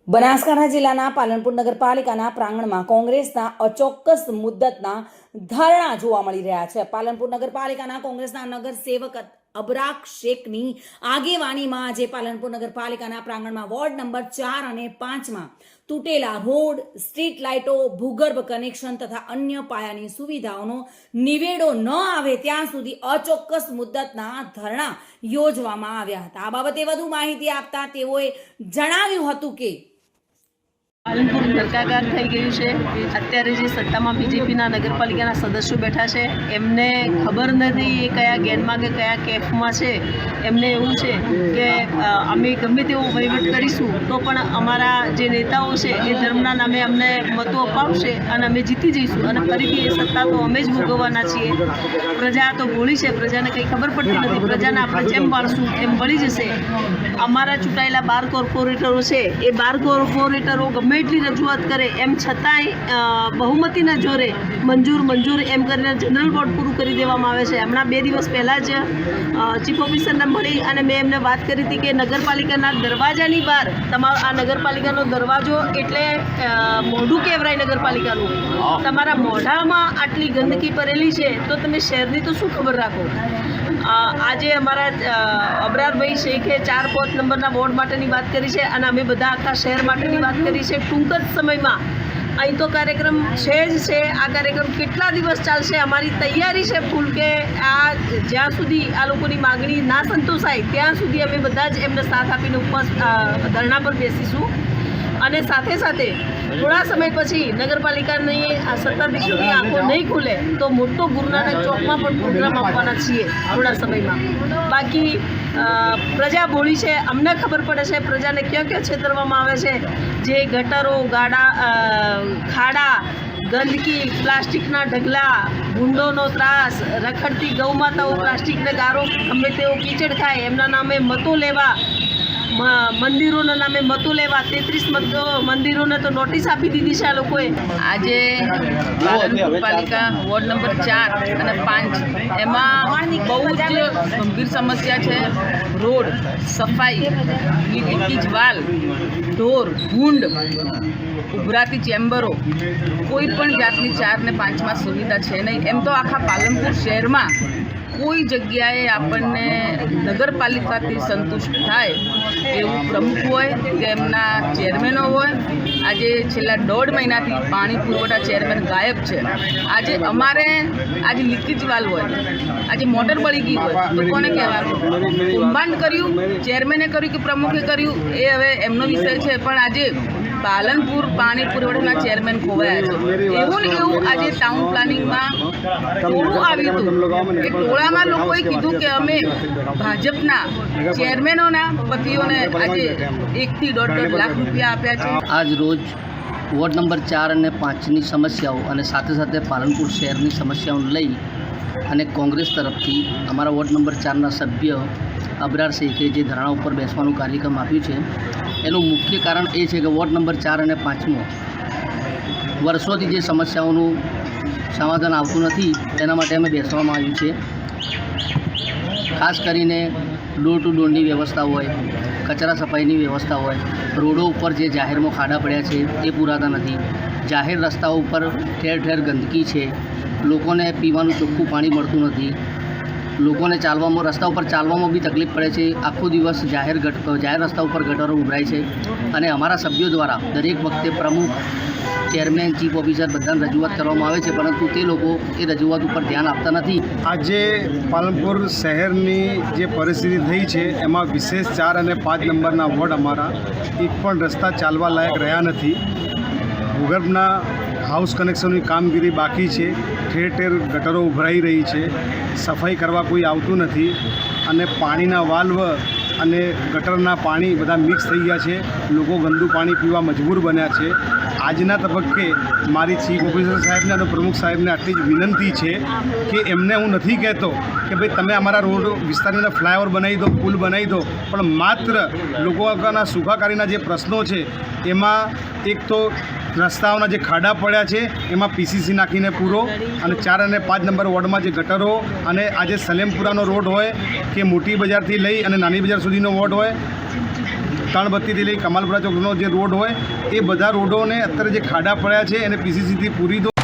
બનાસકાંઠા જિલ્લાના પાલનપુર નગરપાલિકાના પ્રાંગણમાં કોંગ્રેસના અચોક્કસ મુદ્દતના ધરણા જોવા મળી રહ્યા છે। પાલનપુર નગરપાલિકાના કોંગ્રેસના નગરસેવક અબરાક શેખની આગેવાનીમાં આજે પાલનપુર નગરપાલિકાના પ્રાંગણમાં વોર્ડ નંબર 4 અને 5માં તૂટેલા રોડ, સ્ટ્રીટ લાઇટો, ભૂગર્ભ કનેક્શન તથા અન્ય પાયાની સુવિધાઓનો નિવેડો ન આવે ત્યાં સુધી અચોક્કસ મુદ્દતના ધરણા યોજવામાં આવ્યા હતા। આ બાબતે વધુ માહિતી આપતા તેઓએ જણાવ્યું હતું કે પાલનપુર ધરકાગાર થઈ ગયું છે। અત્યારે જે સત્તામાં બીજેપીના નગરપાલિકાના સદસ્યો બેઠા છે એમને ખબર નથી એ કયા ગેનમાં કે કયા કેફમાં છે। એમને એવું છે કે અમે ગમે તેવો વહીવટ કરીશું તો પણ અમારા જે નેતાઓ છે એ ધર્મના નામે અમને મતો અપાવશે અને અમે જીતી જઈશું અને ફરીથી એ સત્તા તો અમે જ ભોગવવાના છીએ। પ્રજા તો ભોળી છે, પ્રજાને કંઈ ખબર પડતી નથી। પ્રજાને આપણે જેમ વાળશું એમ વળી જશે। અમારા ચૂંટાયેલા 12 કોર્પોરેટરો છે એ 12 કોર્પોરેટરો ગમે એટલી રજૂઆત કરે એમ છતાંય બહુમતીના જોરે મંજૂર એમ કરીને જનરલ બોર્ડ પૂરું કરી દેવામાં આવે છે। હમણાં 2 દિવસ પહેલાં જ ચીફ ઓફિસરને મળી અને મેં એમને વાત કરી હતી કે નગરપાલિકાના દરવાજાની બહાર તમારો આ નગરપાલિકાનો દરવાજો એટલે મોઢું કહેવાય નગરપાલિકાનું, તમારા મોઢામાં આટલી ગંદકી ભરેલી છે તો તમે શહેરની તો શું ખબર રાખો। આજે અમારા અબરારભાઈ શેખે 4-5 નંબરના વોર્ડ માટેની વાત કરી છે અને અમે બધા આખા શહેર માટેની વાત કરી છે। ટૂંક જ સમયમાં અહીં તો કાર્યક્રમ છે જ છે। આ કાર્યક્રમ કેટલા દિવસ ચાલશે અમારી તૈયારી છે ફૂલ કે આ જ્યાં સુધી આ લોકોની માગણી ના સંતોષાય ત્યાં સુધી અમે બધા જ એમને સાથ આપીને ઉપવાસ ધરણા પર બેસીશું। અને સાથે સાથે થોડા સમય પછી નગરપાલિકાની સત્તાધીશોની આંખો નહીં ખુલે તો મોટો ગુરુનાનક ચોકમાં પણ પ્રોગ્રામ આપવાના છીએ થોડા સમયમાં। બાકી પ્રજા બોળી છે, અમને ખબર પડે છે પ્રજાને ક્યાં ક્યાં છેતરવામાં આવે છે। જે ગટરો, ખાડા, ગંદકી, પ્લાસ્ટિકના ઢગલા, ભૂંડોનો ત્રાસ, રખડતી ગૌમાતાઓ પ્લાસ્ટિકને ગારો ગમે તેવો કીચડ ખાય એમના નામે મતો લેવા, મંદિરોના નામે મતો લેવા, 33 મંદિરોને તો નોટિસ આપી દીધી છે આ લોકોએ। આજે પાલનપુર પાલિકા વોર્ડ નંબર 4 અને 5 એમાં બહુ જ ગંભીર સમસ્યા છે। રોડ, સફાઈ, લીકેજ વાલ, ઢોર, ભૂંડ, ઉભરાતી ચેમ્બરો, કોઈ પણ જાતની 4 ને 5માં સુવિધા છે નહીં। એમ તો આખા પાલનપુર શહેરમાં કોઈ જગ્યાએ આપણને નગરપાલિકાથી સંતુષ્ટ થાય એવું પ્રમુખ હોય કે એમના ચેરમેનો હોય। આજે છેલ્લા 1.5 મહિનાથી પાણી પુરવઠા ચેરમેન ગાયબ છે। આજે અમારે આજે લીકેજ વાલ હોય, આજે મોટર બળી ગઈ હોય તો કોને કહેવાનું? કૌભાંડ કર્યું, ચેરમેને કર્યું કે પ્રમુખે કર્યું એ હવે એમનો વિષય છે, પણ આજે પાલનપુર પાણી પુરવઠાના ચેરમેન ખોવાયા છે। એવું ને એવું આજે ટાઉન પ્લાનિંગમાં ટોળું આવ્યું હતું કે ટોળામાં લોકોએ કીધું કે અમે ભાજપના ચેરમેનોના પતિઓને આજે 1 થી 1.5 લાખ રૂપિયા આપ્યા છે। આજ રોજ વોર્ડ નંબર 4 અને 5ની સમસ્યાઓ અને સાથે સાથે પાલનપુર શહેરની સમસ્યાઓને લઈ અને કોંગ્રેસ તરફથી અમારા વોર્ડ નંબર 4ના સભ્ય અબરાર શેખે જે ધરણા ઉપર બેસવાનું કાર્યક્રમ આપ્યું છે એનું મુખ્ય કારણ એ છે કે વોર્ડ નંબર 4 અને 5માં વર્ષોથી જે સમસ્યાઓનું સમાધાન આવતું નથી તેના માટે અમે બેસવામાં આવ્યું છે। ખાસ કરીને ડોર ટુ ડોરની વ્યવસ્થા હોય, કચરા સફાઈની વ્યવસ્થા હોય, રોડો ઉપર જે જાહેરમાં ખાડા પડ્યા છે એ પૂરાતા નથી, જાહેર રસ્તાઓ ઉપર ઠેર ઠેર ગંદકી છે, લોકોને પીવાનું ચોખ્ખું પાણી મળતું નથી, લોકોને ચાલવામાં રસ્તા ઉપર ચાલવામાં બી તકલીફ પડે છે। આખો દિવસ જાહેર રસ્તા ઉપર ગટરો ઉભરાય છે અને અમારા સભ્યો દ્વારા દરેક વખતે પ્રમુખ, ચેરમેન, ચીફ ઓફિસર બધાને રજૂઆત કરવામાં આવે છે, પરંતુ તે લોકો એ રજૂઆત ઉપર ધ્યાન આપતા નથી। આજે પાલનપુર શહેરની જે પરિસ્થિતિ થઈ છે એમાં વિશેષ 4 અને 5 નંબરના વોર્ડ અમારા એક પણ રસ્તા ચાલવા લાયક રહ્યા નથી। ભૂગર્ભના હાઉસ કનેક્શનની કામગીરી બાકી છે, ઠેર ઠેર ગટરો ઉભરાઈ રહી છે, સફાઈ કરવા કોઈ આવતું નથી અને પાણીના વાલ્વ અને ગટરના પાણી બધા મિક્સ થઈ ગયા છે। લોકો ગંદુ પાણી પીવા મજબૂર બન્યા છે। આજના તબક્કે મારી ચીફ ઓફિસર સાહેબને અને પ્રમુખ સાહેબને આટલી જ વિનંતી છે કે એમને હું નથી કહેતો કે ભાઈ તમે અમારા રોડ વિસ્તારની ફ્લાયઓવર બનાવી દો, પુલ બનાવી દો, પણ માત્ર લોકોના સુખાકારીના જે પ્રશ્નો છે એમાં એક તો રસ્તાઓના જે ખાડા પડ્યા છે એમાં પીસીસી નાખીને પૂરો, અને 4 અને 5 નંબર વોર્ડમાં જે ગટરો અને આજે સલેમપુરાનો રોડ હોય કે મોટી બજારથી લઈ અને નાની બજાર સુધીનો વોર્ડ હોય ઉતાણબત્તીથી લઈ કમાલપુરા ચોકનો જે રોડ હોય એ બધા રોડોને અત્યારે જે ખાડા પડ્યા છે એને પીસીસીથી પૂરી દો.